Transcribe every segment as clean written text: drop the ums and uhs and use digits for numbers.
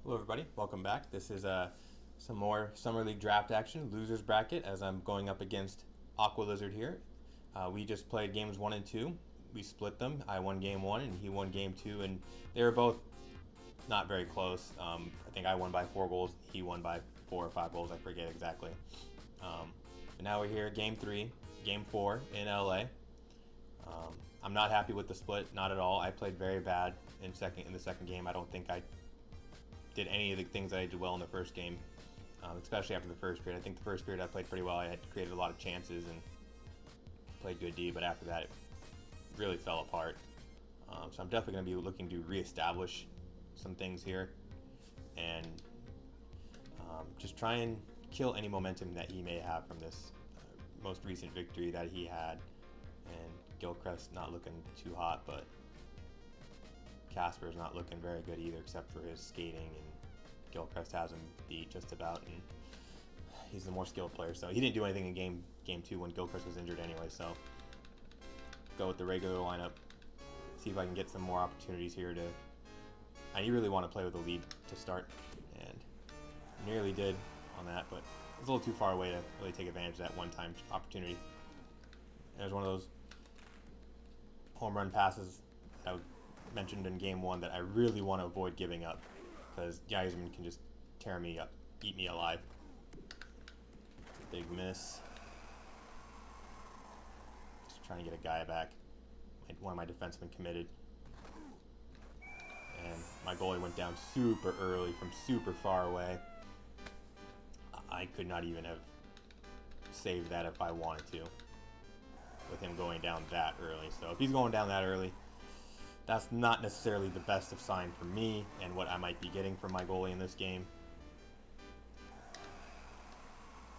Hello everybody, welcome back. This is some more Summer League draft action, losers bracket, as I'm going up against Aqualizard here. We just played games 1 and 2. We split them. I won game 1 and he won game 2, and they were both not very close. I think I won by 4 goals, he won by 4 or 5 goals, I forget exactly. But now we're here, game 3, game 4 in LA. I'm not happy with the split, not at all. I played very bad in the second game. I don't think I did any of the things that I did well in the first game, especially after the first period. I think the first period I played pretty well. I had created a lot of chances and played good D, but after that it really fell apart. So I'm definitely going to be looking to reestablish some things here and just try and kill any momentum that he may have from this most recent victory that he had. And Gilchrist not looking too hot, but Casper's not looking very good either, except for his skating, and Gilchrist has him beat just about, and he's the more skilled player. So he didn't do anything in game 2 when Gilchrist was injured anyway. So go with the regular lineup, see if I can get some more opportunities here to. I really want to play with a lead to start, and nearly did on that, but it was a little too far away to really take advantage of that one-time opportunity. There's one of those home run passes that I mentioned in game 1 that I really want to avoid giving up, because Yzerman can just tear me up, eat me alive. It's a big miss. Just trying to get a guy back. One of my defensemen committed. And my goalie went down super early from super far away. I could not even have saved that if I wanted to, with him going down that early. So if he's going down that early, that's not necessarily the best of sign for me and what I might be getting from my goalie in this game.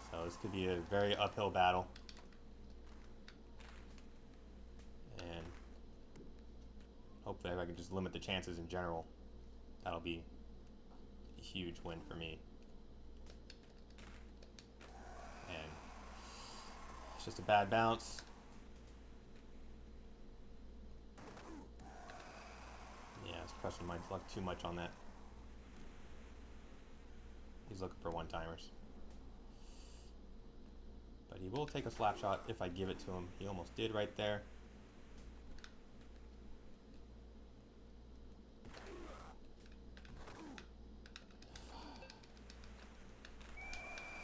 So this could be a very uphill battle. And hopefully if I can just limit the chances in general, that'll be a huge win for me. And it's just a bad bounce. Yeah, it's pressing my luck too much on that. He's looking for one-timers. But he will take a slap shot if I give it to him. He almost did right there.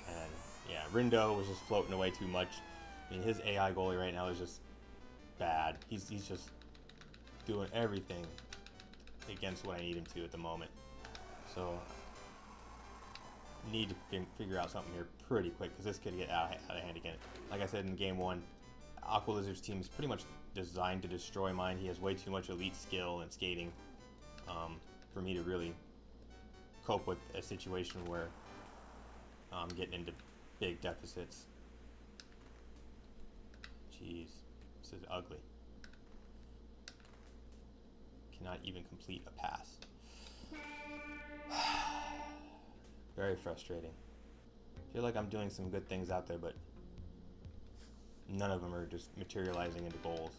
And yeah, Rindo was just floating away too much. I mean, his AI goalie right now is just bad. He's just doing everything against what I need him to at the moment. So need to figure out something here pretty quick, because this could get out of hand again. Like I said in game 1, Aqualizard's team is pretty much designed to destroy mine. He has way too much elite skill and skating for me to really cope with a situation where I'm getting into big deficits. Jeez, this is ugly. Cannot even complete a pass. Very frustrating. I feel like I'm doing some good things out there, but none of them are just materializing into goals.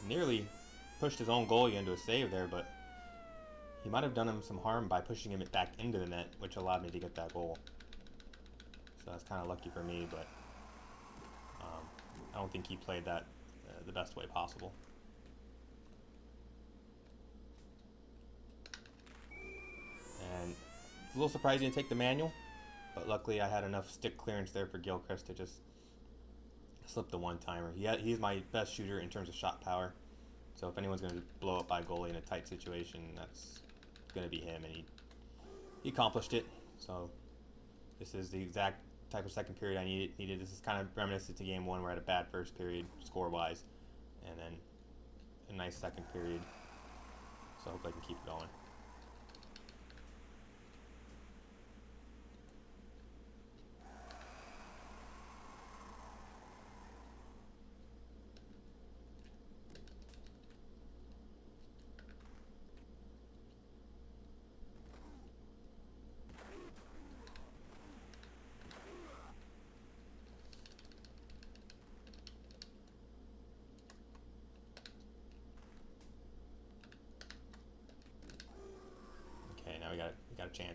Nearly pushed his own goalie into a save there, but he might have done him some harm by pushing him back into the net, which allowed me to get that goal. So that's kind of lucky for me, but I don't think he played that the best way possible. And it's a little surprising to take the manual, but luckily I had enough stick clearance there for Gilchrist to just slip the one-timer. He's my best shooter in terms of shot power, so if anyone's going to blow up my goalie in a tight situation, that's going to be him, and he accomplished it. So this is the exact type of second period I needed. This is kind of reminiscent to game 1 where I had a bad first period score-wise, and then a nice second period. So I hope I can keep it going.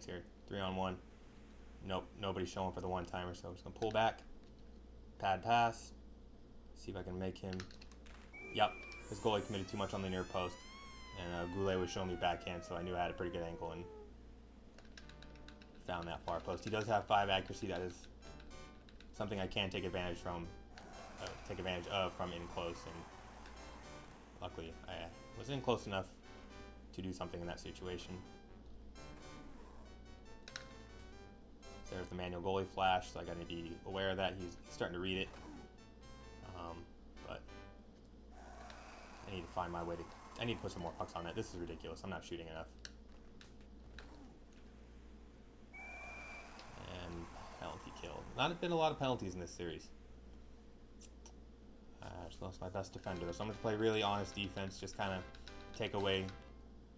here. 3-on-1. Nope, nobody's showing for the one-timer, so I'm just going to pull back. Pad pass. See if I can make him... Yep, his goalie committed too much on the near post. And Goulet was showing me backhand, so I knew I had a pretty good angle and found that far post. He does have 5 accuracy. That is something I can take advantage of from in close. And luckily, I was in close enough to do something in that situation. There's the manual goalie flash, so I got to be aware of that. He's starting to read it. But I need to find my way to... I need to put some more pucks on that. This is ridiculous. I'm not shooting enough. And penalty kill. Not been a lot of penalties in this series. I just lost my best defender. So I'm going to play really honest defense. Just kind of take away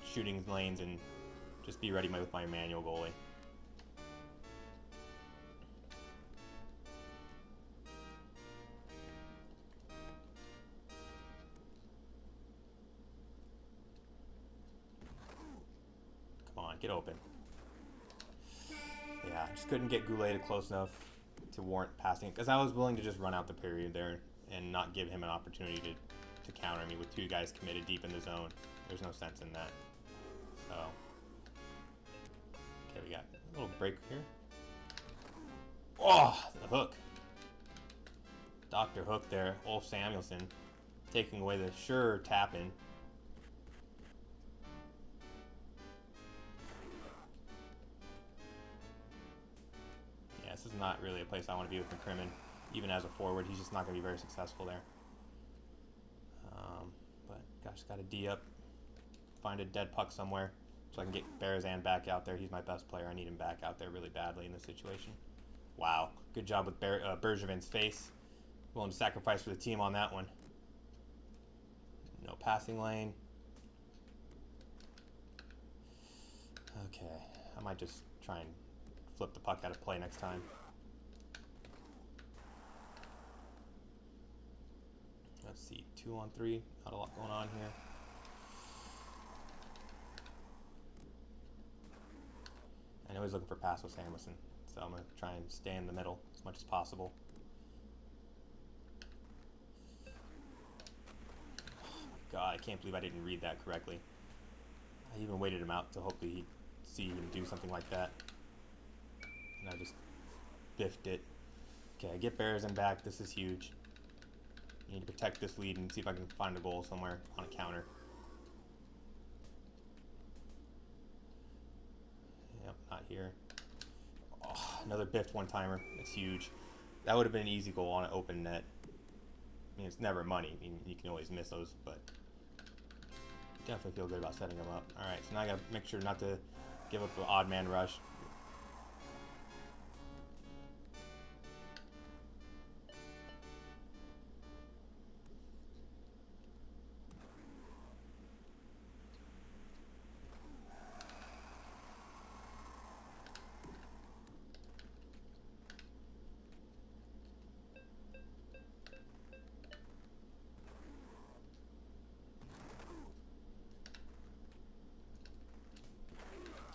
shooting lanes and just be ready with my manual goalie. Get open. Yeah, I just couldn't get Goulet close enough to warrant passing it, because I was willing to just run out the period there and not give him an opportunity to counter me with 2 guys committed deep in the zone. There's no sense in that. So, okay, we got a little break here. Oh, the hook. Dr. Hook there, Ulf Samuelsson, taking away the sure tap-in. This is not really a place I want to be with McCrimmon. Even as a forward, he's just not going to be very successful there. But gosh, got to D up, find a dead puck somewhere so I can get Berezan back out there. He's my best player. I need him back out there really badly in this situation. Wow, good job with Bergevin's face. Willing to sacrifice for the team on that one. No passing lane. Okay, I might just try and flip the puck out of play next time. Let's see, 2-on-3, not a lot going on here. I know he's looking for pass with Samuelsson, so I'm going to try and stay in the middle as much as possible. Oh my god, I can't believe I didn't read that correctly. I even waited him out to hopefully he'd see him do something like that. And I just biffed it. Okay, I get Berezan back. This is huge. I need to protect this lead and see if I can find a goal somewhere on a counter. Yep, not here. Oh, another biffed one-timer. That's huge. That would have been an easy goal on an open net. I mean, it's never money. I mean, you can always miss those, but definitely feel good about setting them up. All right, so now I got to make sure not to give up an odd man rush.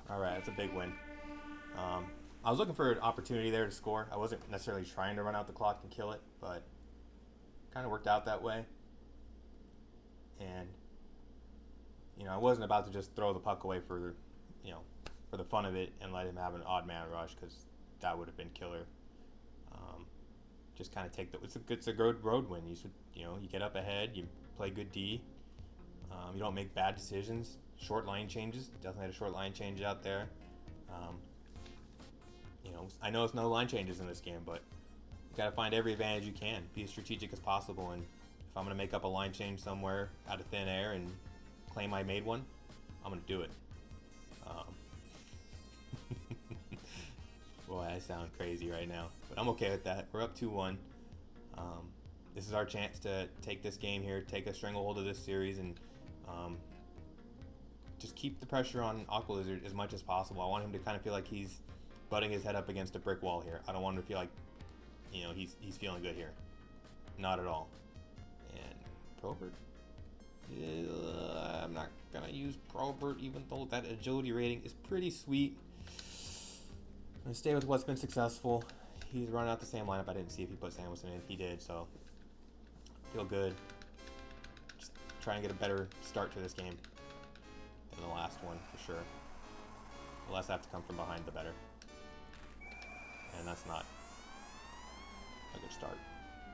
All right, that's a big win. I was looking for an opportunity there to score. I wasn't necessarily trying to run out the clock and kill it, but kind of worked out that way. And, you know, I wasn't about to just throw the puck away for, you know, for the fun of it and let him have an odd man rush, because that would have been killer. Just kind of take the, it's a good road win. You should, you know, you get up ahead, you play good D. You don't make bad decisions. Short line changes. Definitely had a short line change out there. You know, I know it's no line changes in this game, but you got to find every advantage you can. Be as strategic as possible. And if I'm going to make up a line change somewhere out of thin air and claim I made one, I'm going to do it. Boy, I sound crazy right now, but I'm okay with that. We're up 2-1. This is our chance to take this game here, take a stranglehold of this series, and just keep the pressure on Aqualizard as much as possible. I want him to kind of feel like he's butting his head up against a brick wall here. I don't want him to feel like, you know, he's feeling good here. Not at all. And Probert, I'm not gonna use Probert, even though that agility rating is pretty sweet. I'm going to stay with what's been successful. He's running out the same lineup. I didn't see if he put Samuelson in. He did, so feel good. Just trying to get a better start to this game than the last one, for sure. The less I have to come from behind, the better. And that's not a good start,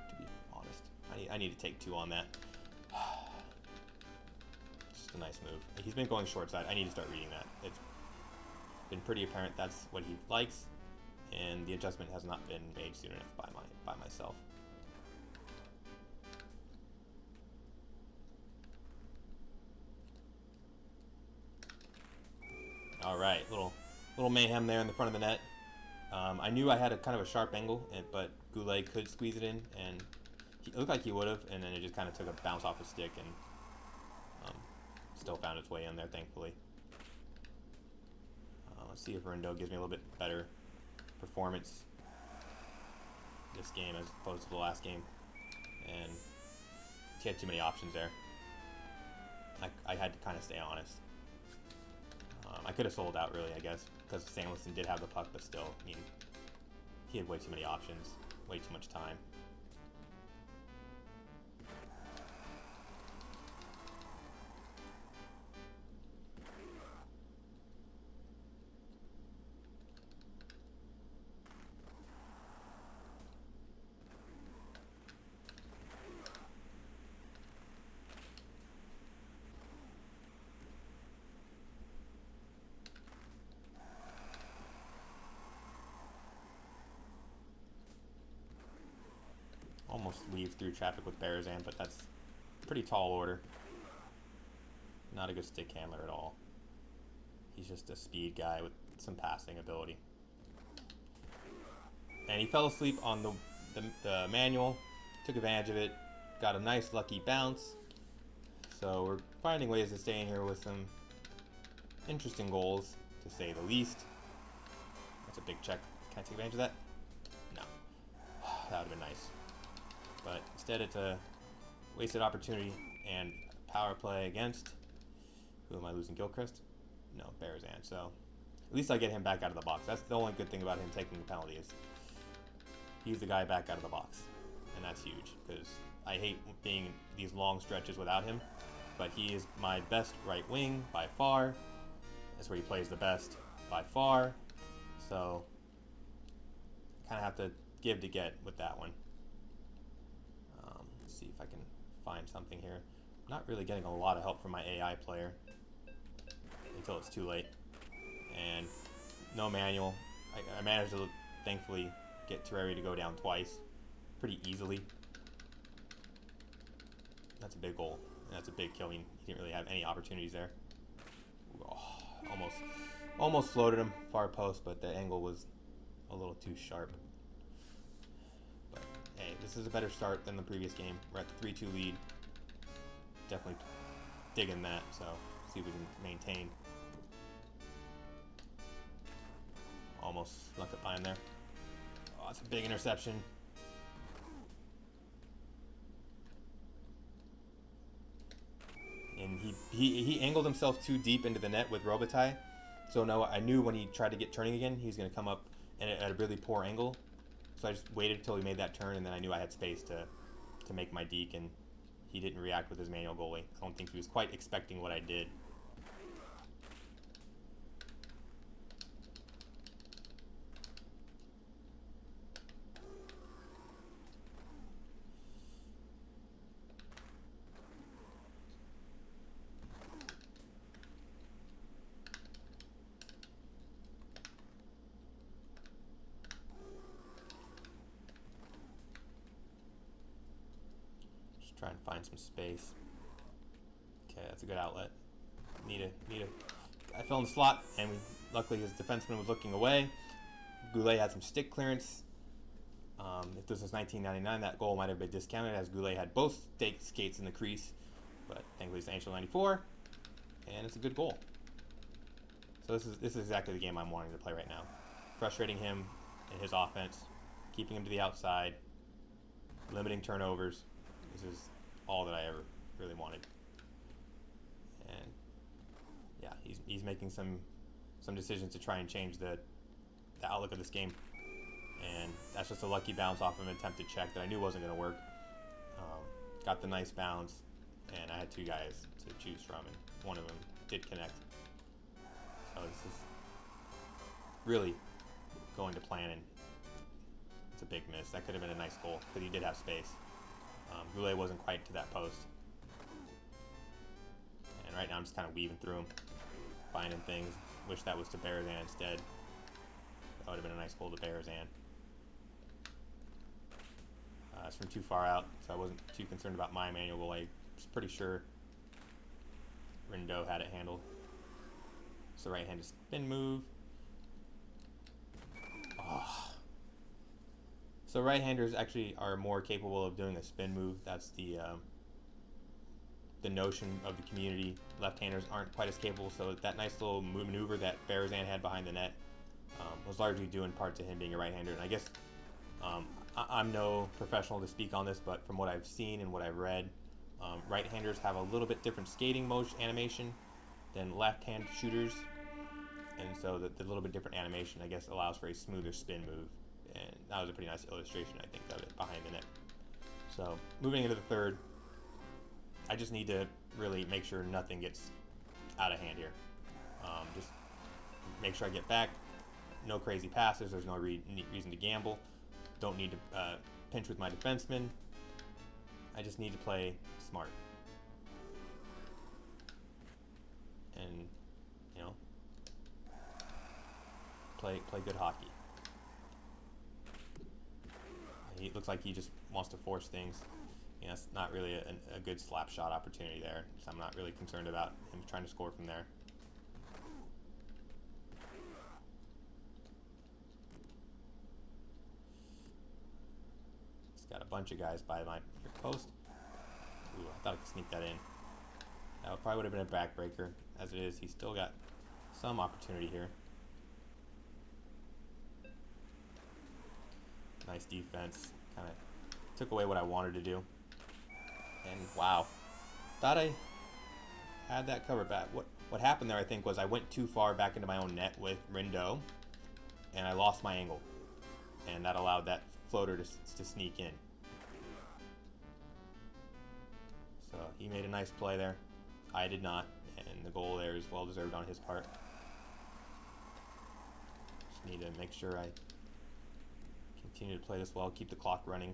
to be honest. I need to take 2 on that. Just a nice move. He's been going short side. I need to start reading that. It's been pretty apparent that's what he likes, and the adjustment has not been made soon enough by myself. All right, little mayhem there in the front of the net. I knew I had a kind of a sharp angle, but Goulet could squeeze it in, and it looked like he would have, and then it just kind of took a bounce off the stick and still found its way in there, thankfully. Let's see if Rindo gives me a little bit better performance this game as opposed to the last game. And he had too many options there. I had to kind of stay honest. I could have sold out, really, I guess, because Samuelson did have the puck, but still, I mean, he had way too many options, way too much time. Almost weave through traffic with Berezan, but that's a pretty tall order. Not a good stick handler at all. He's just a speed guy with some passing ability. And he fell asleep on the manual, took advantage of it, got a nice lucky bounce. So we're finding ways to stay in here with some interesting goals, to say the least. That's a big check. Can I take advantage of that? No. That would have been nice. But instead it's a wasted opportunity and power play against, who am I losing, Gilchrist? No, Berezan. So at least I get him back out of the box. That's the only good thing about him taking the penalty, is he's the guy back out of the box. And that's huge, because I hate being in these long stretches without him. But he is my best right wing by far. That's where he plays the best by far. So kind of have to give to get with that one. See if I can find something here. I'm not really getting a lot of help from my AI player until it's too late. And no manual. I managed to, thankfully, get Terrari to go down twice pretty easily. That's a big goal. And that's a big kill. He didn't really have any opportunities there. Oh, almost floated him far post, but the angle was a little too sharp. Hey, this is a better start than the previous game. We're at the 3-2 lead. Definitely digging that, so see if we can maintain. Almost snuck it by him there. Oh, that's a big interception. And he angled himself too deep into the net with Robitaille. So no, I knew when he tried to get turning again, he was going to come up at a really poor angle. So I just waited until he made that turn, and then I knew I had space to make my deke, and he didn't react with his manual goalie. I don't think he was quite expecting what I did. Try and find some space. Okay, that's a good outlet. Need a. I fell in the slot, and luckily his defenseman was looking away. Goulet had some stick clearance. If this was 1999, that goal might have been discounted, as Goulet had both skates in the crease. But thankfully it's NHL 94, and it's a good goal. So this is exactly the game I'm wanting to play right now. Frustrating him in his offense, keeping him to the outside, limiting turnovers. This is all that I ever really wanted. And yeah, he's making some decisions to try and change the the outlook of this game. And that's just a lucky bounce off of an attempted check that I knew wasn't going to work. Got the nice bounce, and I had two guys to choose from, and one of them did connect. So this is really going to plan, and it's a big miss. That could have been a nice goal, because he did have space. Goulet wasn't quite to that post. And right now I'm just kind of weaving through him, finding things. Wish that was to Berezan instead. That would have been a nice goal to Berezan. It's from too far out, so I wasn't too concerned about my manual goal. I was pretty sure Rindo had it handled. So right-handed spin move. Oh. So right-handers actually are more capable of doing a spin move. That's the notion of the community. Left-handers aren't quite as capable, so that nice little maneuver that Berezan had behind the net was largely due in part to him being a right-hander. And I guess I'm no professional to speak on this, but from what I've seen and what I've read, right-handers have a little bit different skating motion animation than left-hand shooters, and so the little bit different animation, I guess, allows for a smoother spin move. And that was a pretty nice illustration, I think, of it behind the net. So moving into the third, I just need to really make sure nothing gets out of hand here. Just make sure I get back. No crazy passes. There's no reason to gamble. Don't need to pinch with my defenseman. I just need to play smart. And, you know, play good hockey. It looks like he just wants to force things. You know, it's not really a good slap shot opportunity there, so I'm not really concerned about him trying to score from there. He's got a bunch of guys by my post. Ooh, I thought I could sneak that in. That probably would have been a backbreaker. As it is, he's still got some opportunity here. Nice defense. Kind of took away what I wanted to do. And wow, thought I had that covered. But what happened there, I think, was I went too far back into my own net with Rindo, and I lost my angle, and that allowed that floater to sneak in. So he made a nice play there. I did not, and the goal there is well deserved on his part. Just need to make sure I continue to play this well, keep the clock running.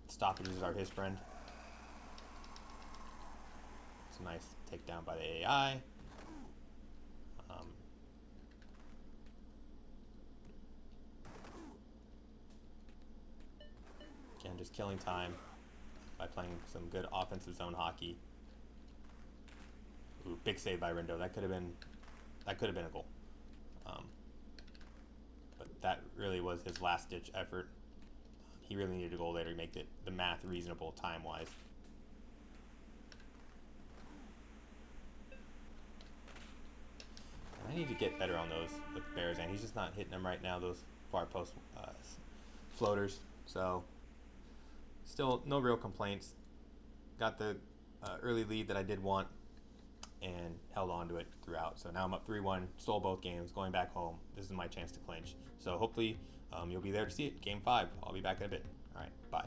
Stoppages are his friend. It's a nice takedown by the AI. Again, just killing time by playing some good offensive zone hockey. Ooh, big save by Rindo. That could have been a goal. But that really was his last-ditch effort. He really needed a goal there to make the math reasonable time-wise. I need to get better on those with Berezan. He's just not hitting them right now, those far post floaters. So still no real complaints. Got the early lead that I did want and held on to it throughout. So now I'm up 3-1, stole both games, going back home. This is my chance to clinch. So hopefully you'll be there to see it. Game 5. I'll be back in a bit. All right, bye.